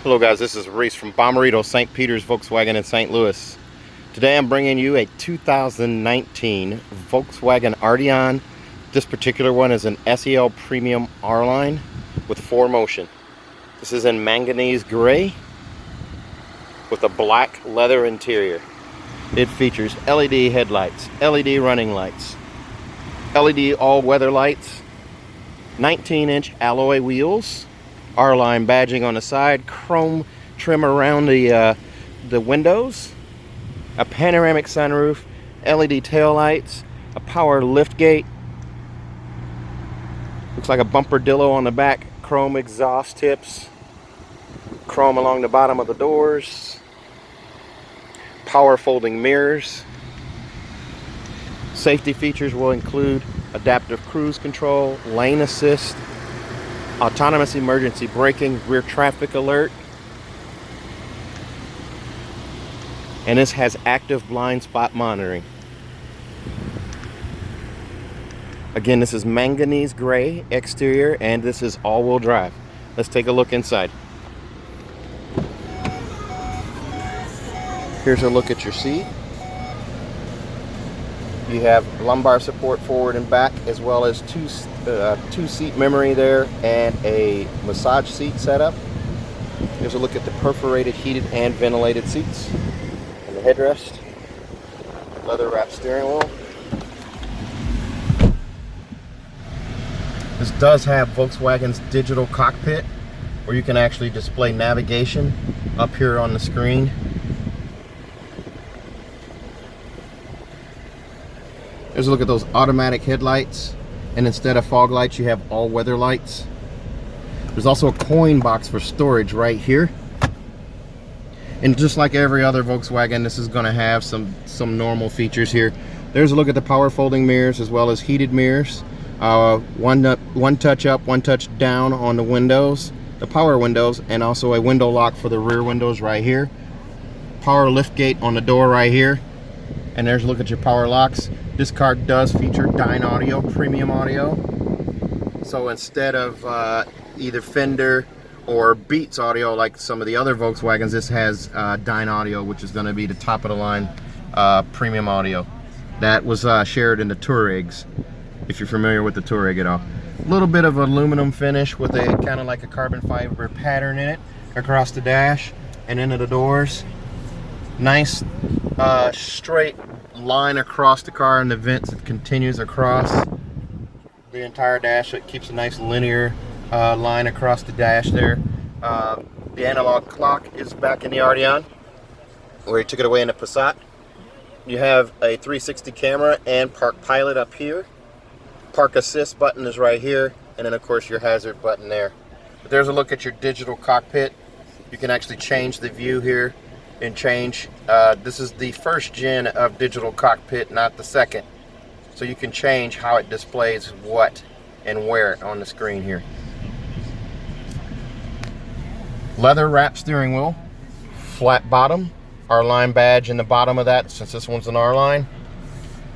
Hello guys, this is Reese from Bommarito, St. Peter's Volkswagen in St. Louis. Today I'm bringing you a 2019 Volkswagen Arteon. This particular one is an SEL Premium R-Line with 4Motion. This is in manganese gray with a black leather interior. It features LED headlights, LED running lights, LED all-weather lights, 19-inch alloy wheels, R-Line badging on the side, chrome trim around the windows, a panoramic sunroof, LED tail lights, a power lift gate, looks like a bumperdillo on the back, chrome exhaust tips, chrome along the bottom of the doors, power folding mirrors. Safety features will include adaptive cruise control, lane assist, autonomous emergency braking, rear traffic alert, and this has active blind spot monitoring. Again, this is manganese gray exterior and this is all-wheel drive. Let's take a look inside. Here's a look at your seat. You have lumbar support forward and back, as well as two seat memory there and a massage seat setup. Here's a look at the perforated, heated, and ventilated seats and the headrest. Leather wrapped steering wheel. This does have Volkswagen's digital cockpit, where you can actually display navigation up here on the screen. Here's a look at those automatic headlights, and instead of fog lights you have all-weather lights. There's also a coin box for storage right here, and just like every other Volkswagen, this is going to have some normal features here. There's a look at the power folding mirrors, as well as heated mirrors, one touch up, one touch down on the windows, the power windows, and also a window lock for the rear windows right here. Power lift gate on the door right here. And there's a look at your power locks. This car does feature Dyne audio, premium audio. So instead of either Fender or Beats audio like some of the other Volkswagens, this has Dyne audio, which is going to be the top of the line premium audio. That was shared in the Touaregs, if you're familiar with the Touareg at all. A little bit of aluminum finish with a kind of like a carbon fiber pattern in it across the dash and into the doors. Nice straight line across the car and the vents that continues across the entire dash. It keeps a nice linear line across the dash there. The analog clock is back in the Arteon, where you took it away in the Passat. You have a 360 camera and park pilot up here. Park assist button is right here, and then of course your hazard button there. But there's a look at your digital cockpit. You can actually change the view here and change. This is the first gen of digital cockpit, not the second. So you can change how it displays what and where on the screen here. Leather wrapped steering wheel, flat bottom, R-Line badge in the bottom of that, since this one's an R-Line.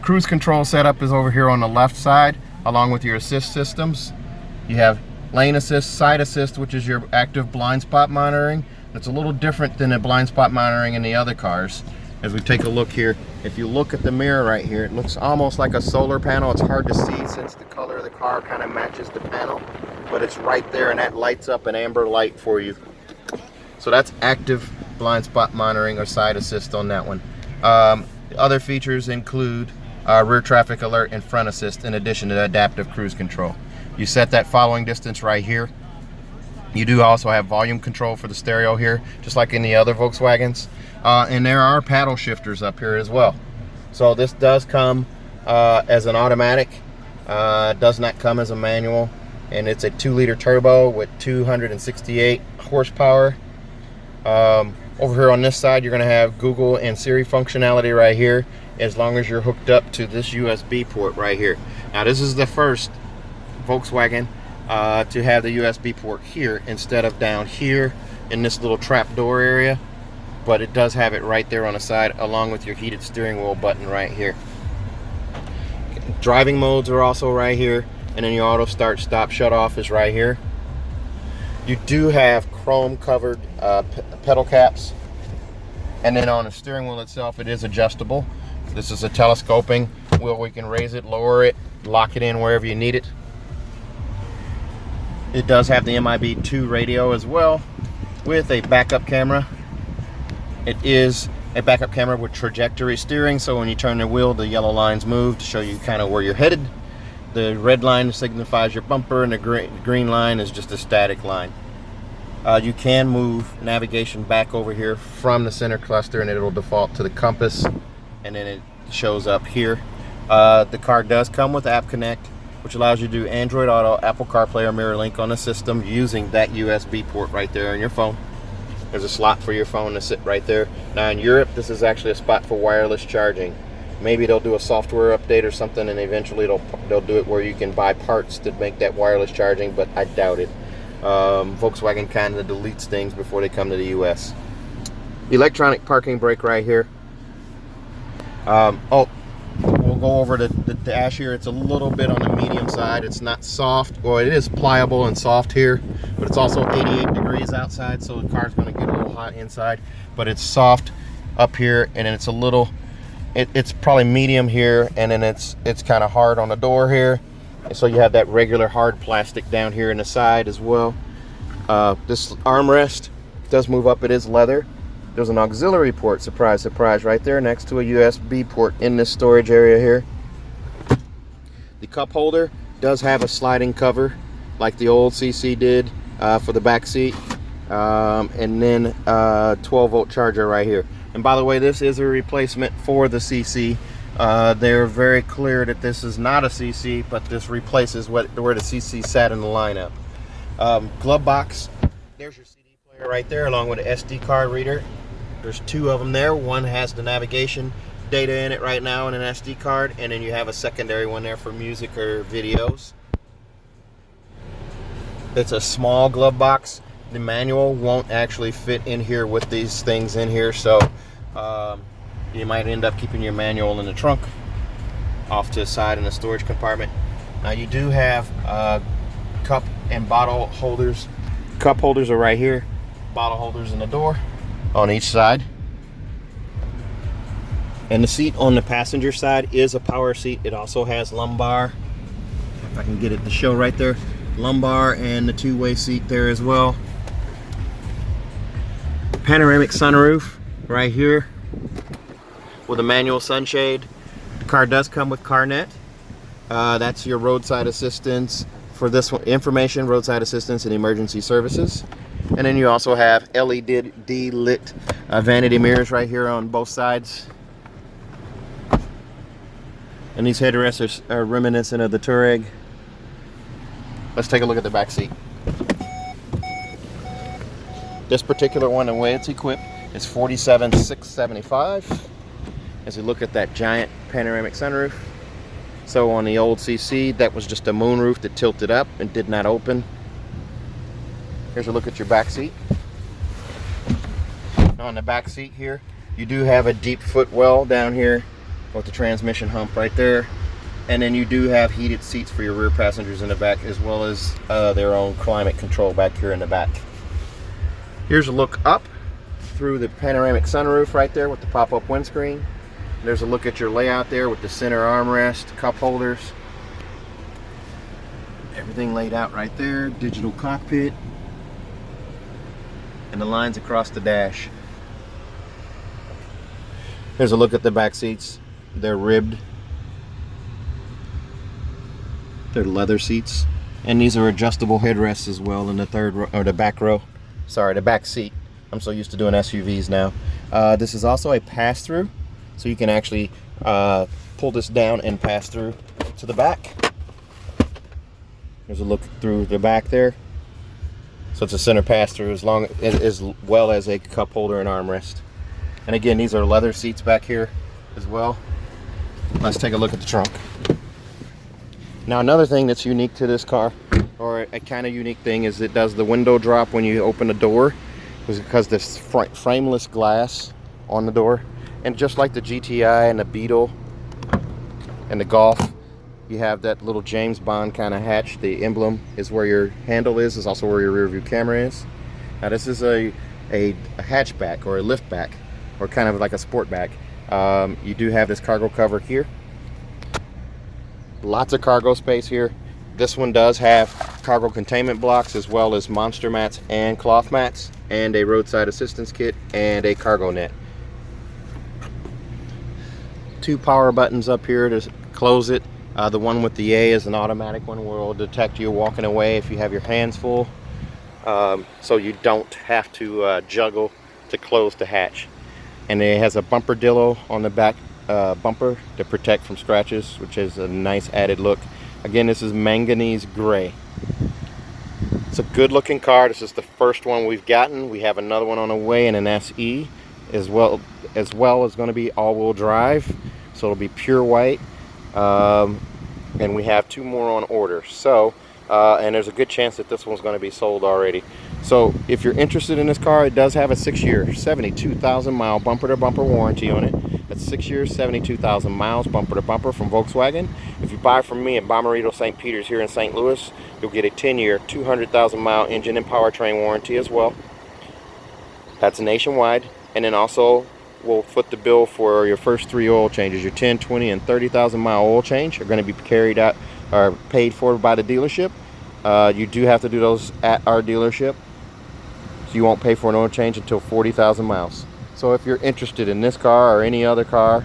Cruise control setup is over here on the left side, along with your assist systems. You have lane assist, side assist, which is your active blind spot monitoring. It's a little different than the blind spot monitoring in the other cars. As we take a look here, if you look at the mirror right here, it looks almost like a solar panel. It's hard to see since the color of the car kind of matches the panel, but it's right there, and that lights up an amber light for you. So that's active blind spot monitoring or side assist on that one. Other features include rear traffic alert and front assist, in addition to adaptive cruise control. You set that following distance right here. You do also have volume control for the stereo here, just like in the other Volkswagens. And there are paddle shifters up here as well. So this does come as an automatic, does not come as a manual. And it's a 2-liter turbo with 268 horsepower. Over here on this side, you're going to have Google and Siri functionality right here, as long as you're hooked up to this USB port right here. Now this is the first Volkswagen to have the USB port here instead of down here in this little trap door area, but it does have it right there on the side, along with your heated steering wheel button right here. Driving modes are also right here, and then your auto start, stop, shut off is right here. You do have chrome covered pedal caps, and then on the steering wheel itself, it is adjustable. This is a telescoping wheel. We can raise it, lower it, lock it in wherever you need it. It does have the MIB2 radio as well, with a backup camera. It is a backup camera with trajectory steering, so when you turn the wheel, the yellow lines move to show you kind of where you're headed. The red line signifies your bumper, and the green line is just a static line. You can move navigation back over here from the center cluster, and it'll default to the compass, and then it shows up here. The car does come with App Connect, which allows you to do Android Auto, Apple CarPlay, or Mirror Link on the system using that USB port right there on your phone. There's a slot for your phone to sit right there. Now in Europe, this is actually a spot for wireless charging. Maybe they'll do a software update or something, and eventually they'll do it where you can buy parts to make that wireless charging, but I doubt it. Volkswagen kind of deletes things before they come to the US. Electronic parking brake right here. We'll go over the dash here. It's a little bit on the medium side. It's not soft. Well, it is pliable and soft here, but it's also 88 degrees outside, so the car's going to get a little hot inside. But it's soft up here, and then it's a little, it's probably medium here, and then it's kind of hard on the door here. And so you have that regular hard plastic down here in the side as well. This armrest does move up. It is leather. There's an auxiliary port, surprise, surprise, right there next to a USB port in this storage area here. The cup holder does have a sliding cover like the old CC did for the back seat. And then 12-volt charger right here. And by the way, this is a replacement for the CC. They're very clear that this is not a CC, but this replaces where the CC sat in the lineup. Glove box, there's your CD player right there along with an SD card reader. There's two of them there. One has the navigation data in it right now and an SD card, and then you have a secondary one there for music or videos. It's a small glove box. The manual won't actually fit in here with these things in here, so you might end up keeping your manual in the trunk off to the side in the storage compartment. Now you do have cup and bottle holders. Cup holders are right here, bottle holders in the door on each side. And the seat on the passenger side is a power seat. It also has lumbar, if I can get it to show right there, lumbar and the two-way seat there as well. Panoramic sunroof right here with a manual sunshade. The car does come with CarNet. That's your roadside assistance for this one, information, roadside assistance, and emergency services. And then you also have LED lit vanity mirrors right here on both sides. And these headrests are reminiscent of the Touareg. Let's take a look at the back seat. This particular one, the way it's equipped, is $47,675. As you look at that giant panoramic sunroof. So on the old CC, that was just a moonroof that tilted up and did not open. Here's a look at your back seat. On the back seat here, you do have a deep footwell down here with the transmission hump right there. And then you do have heated seats for your rear passengers in the back, as well as their own climate control back here in the back. Here's a look up through the panoramic sunroof right there with the pop-up windscreen. There's a look at your layout there with the center armrest, cup holders. Everything laid out right there, digital cockpit. And the lines across the dash. Here's a look at the back seats. They're ribbed. They're leather seats. And these are adjustable headrests as well in the third row, or the back row. Sorry, the back seat. I'm so used to doing SUVs now. This is also a pass-through, so you can actually pull this down and pass through to the back. There's a look through the back there. So it's a center pass-through as well as a cup holder and armrest. And again, these are leather seats back here as well. Let's take a look at the trunk. Now another thing that's unique to this car, or a kind of unique thing, is it does the window drop when you open the door, because there's frameless glass on the door. And just like the GTI and the Beetle and the Golf, You have that little James Bond kind of hatch. The emblem is where your handle is also where your rear view camera is. Now this is a hatchback or a liftback, or kind of like a sportback. You do have this cargo cover here. Lots of cargo space here. This one does have cargo containment blocks, as well as monster mats and cloth mats, and a roadside assistance kit and a cargo net. 2 power buttons up here to close it. The one with the A is an automatic one where it will detect you walking away if you have your hands full, so you don't have to juggle to close the hatch. And it has a bumper dillo on the back bumper to protect from scratches, which is a nice added look. Again, this is manganese gray. It's a good looking car. This is the first one we've gotten. We have another one on the way in an SE, as well as going to be all-wheel drive, so it'll be pure white. And we have 2 more on order. So and there's a good chance that this one's going to be sold already. So if you're interested in this car, it does have a 6-year 72,000 mile bumper to bumper warranty on it. That's 6 years, 72,000 miles bumper to bumper from Volkswagen. If you buy from me at Bommarito St. Peter's here in St. Louis, you'll get a 10-year 200,000 mile engine and powertrain warranty as well. That's nationwide. And then also we'll foot the bill for your first 3 oil changes. Your 10, 20, and 30,000 mile oil change are going to be carried out or paid for by the dealership. You do have to do those at our dealership, so you won't pay for an oil change until 40,000 miles. So if you're interested in this car or any other car,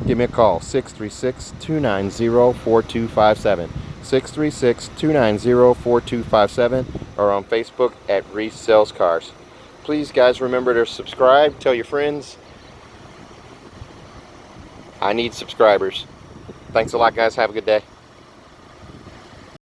give me a call, 636-290-4257. 636-290-4257, or on Facebook at Reese Sells Cars. Please, guys, remember to subscribe. Tell your friends. I need subscribers. Thanks a lot, guys. Have a good day.